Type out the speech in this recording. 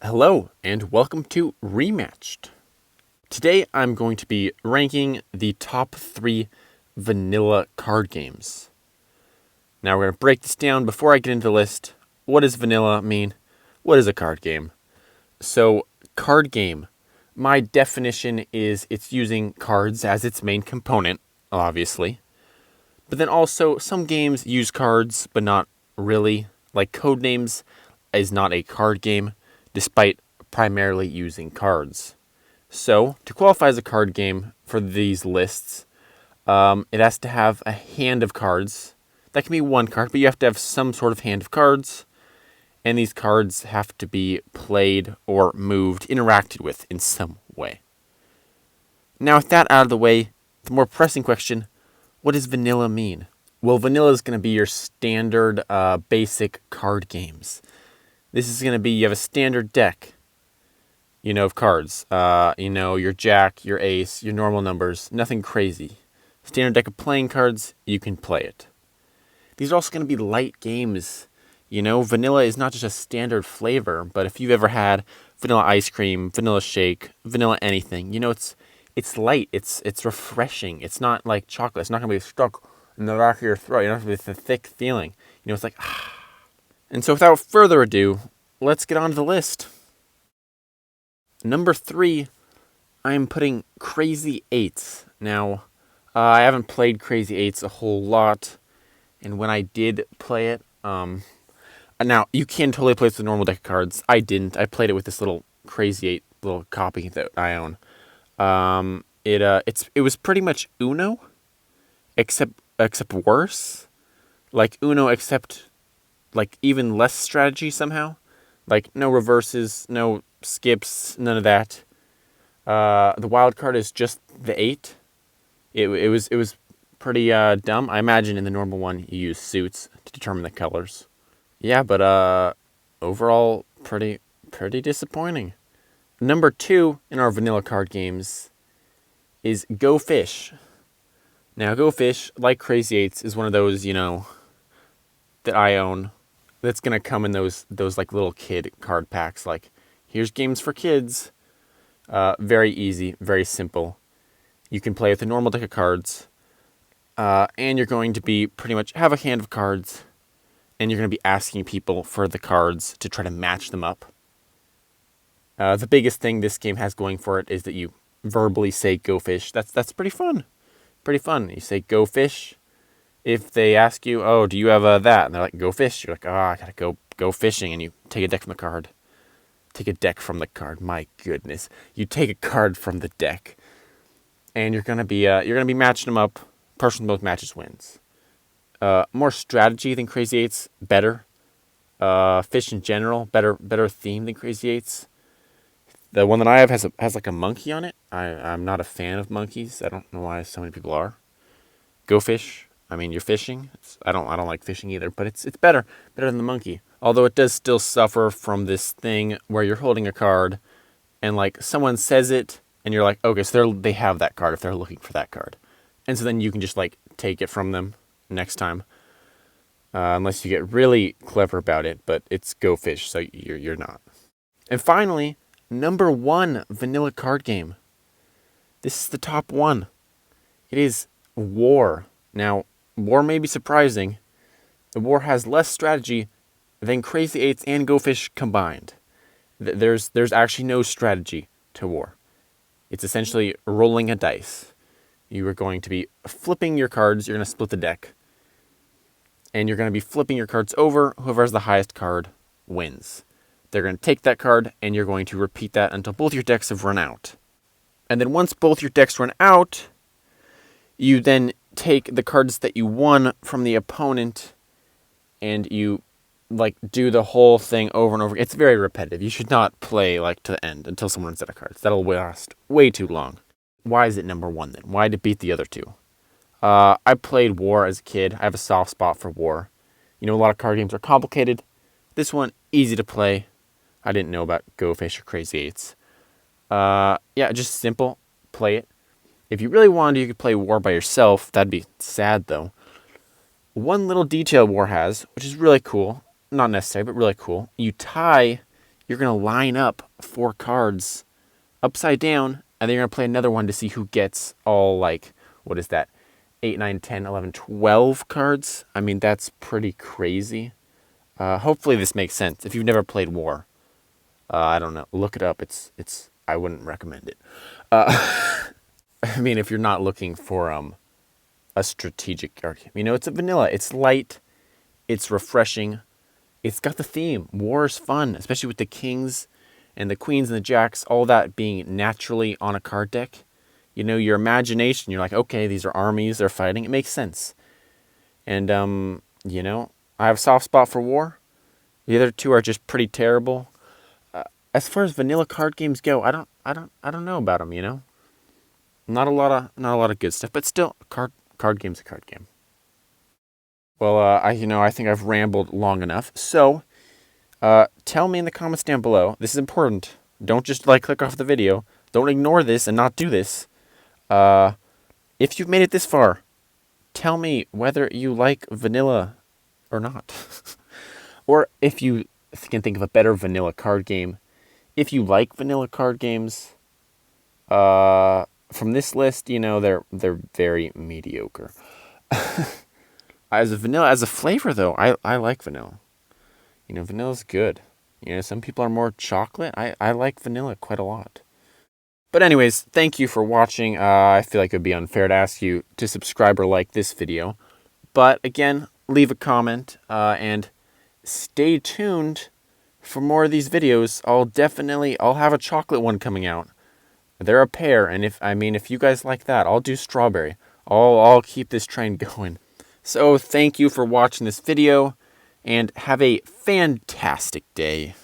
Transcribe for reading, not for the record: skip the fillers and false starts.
Hello, and welcome to Rematched. Today I'm going to be ranking the top 3 vanilla card games. Now we're going to break this down before I get into the list. What does vanilla mean? What is a card game? So, card game. My definition is it's using cards as its main component, obviously. But then also, some games use cards, but not really. Like Codenames is not a card game, despite primarily using cards. So, to qualify as a card game for these lists, it has to have a hand of cards. That can be one card, but you have to have some sort of hand of cards. And these cards have to be played or moved, interacted with in some way. Now, with that out of the way, the more pressing question, what does vanilla mean? Well, vanilla is going to be your standard basic card games. This is going to be, you have a standard deck, of cards. Your jack, your ace, your normal numbers, nothing crazy. Standard deck of playing cards, you can play it. These are also going to be light games. Vanilla is not just a standard flavor, but if you've ever had vanilla ice cream, vanilla shake, vanilla anything, it's light, it's refreshing. It's not like chocolate. It's not going to be stuck in the back of your throat. It's a thick feeling. It's like, ah. And so without further ado, let's get on to the list. Number 3, I'm putting Crazy 8s. Now, I haven't played Crazy 8s a whole lot, and when I did play it, now, you can totally play with the normal deck of cards. I didn't. I played it with this little Crazy 8 little copy that I own. It was pretty much Uno, except worse. Like Uno, except like even less strategy somehow. Like no reverses, no skips, none of that. The wild card is just the 8. It was pretty dumb. I imagine in the normal one you use suits to determine the colors. Yeah, but overall pretty disappointing. Number 2 in our vanilla card games is Go Fish. Now, Go Fish, like Crazy 8s, is one of those, that I own. That's gonna come in those like little kid card packs. Like, here's games for kids. Very easy, very simple. You can play with a normal deck of cards, and you're going to be pretty much have a hand of cards. And you're going to be asking people for the cards to try to match them up. The biggest thing this game has going for it is that you verbally say Go Fish. That's pretty fun. Pretty fun. You say Go Fish. If they ask you, oh, do you have that? And they're like, Go Fish. You're like, oh, I got to go fishing. And you take a deck from the card. Take a deck from the card. My goodness. You take a card from the deck. And you're going to be matching them up. Person with both matches wins. More strategy than Crazy 8s, better. Fish in general, better theme than Crazy 8s. The one that I have has like a monkey on it. I'm not a fan of monkeys. I don't know why so many people are. Go Fish. I mean, you're fishing. I don't like fishing either, but it's better than the monkey. Although it does still suffer from this thing where you're holding a card, and like someone says it, and you're like, okay, so they have that card if they're looking for that card, and so then you can just like take it from them next time, unless you get really clever about it, but it's Go Fish, so you're not. And finally, number 1 vanilla card game. This is the top 1. It is War. Now, War may be surprising. The War has less strategy than Crazy 8s and Go Fish combined. There's actually no strategy to War. It's essentially rolling a dice. You are going to be flipping your cards. You're going to split the deck. And you're going to be flipping your cards over. Whoever has the highest card wins. They're going to take that card, and you're going to repeat that until both your decks have run out. And then once both your decks run out, you then take the cards that you won from the opponent, and you do the whole thing over and over. It's very repetitive. You should not play to the end until someone runs out of cards. That'll last way too long. Why is it number 1 then? Why did it beat the other 2? I played War as a kid. I have a soft spot for War. A lot of card games are complicated. This one, easy to play. I didn't know about Go Fish or Crazy 8s. Just simple. Play it. If you really wanted to, you could play War by yourself. That'd be sad, though. one little detail War has, which is really cool, not necessary, but really cool. You tie, you're going to line up 4 cards upside down, and then you're going to play another one to see who gets all, like, what is that, 8, 9, 10, 11, 12 cards? I mean, that's pretty crazy. Hopefully this makes sense. If you've never played War, I don't know, look it up. I wouldn't recommend it. I mean, if you're not looking for a strategic card game. You know, it's a vanilla. It's light. It's refreshing. It's got the theme. War is fun, especially with the kings and the queens and the jacks, all that being naturally on a card deck. You know, your imagination, you're like, okay, these are armies, they're fighting. It makes sense. And, you know, I have a soft spot for War. The other two are just pretty terrible. As far as vanilla card games go, I don't know about them, you know? Not a lot of good stuff, but still, card game's a card game. Well, I think I've rambled long enough. So, tell me in the comments down below. This is important. Don't just click off the video. Don't ignore this and not do this. If you've made it this far, tell me whether you like vanilla or not. Or if you can think of a better vanilla card game. If you like vanilla card games, from this list, you know, they're very mediocre. As a flavor though, I like vanilla. You know, vanilla's good. You know, some people are more chocolate. I like vanilla quite a lot. But anyways, thank you for watching. I feel like it would be unfair to ask you to subscribe or like this video. But again, leave a comment and stay tuned for more of these videos. I'll have a chocolate one coming out. They're a pair, and if you guys like that, I'll do strawberry. I'll keep this train going. So thank you for watching this video, and have a fantastic day.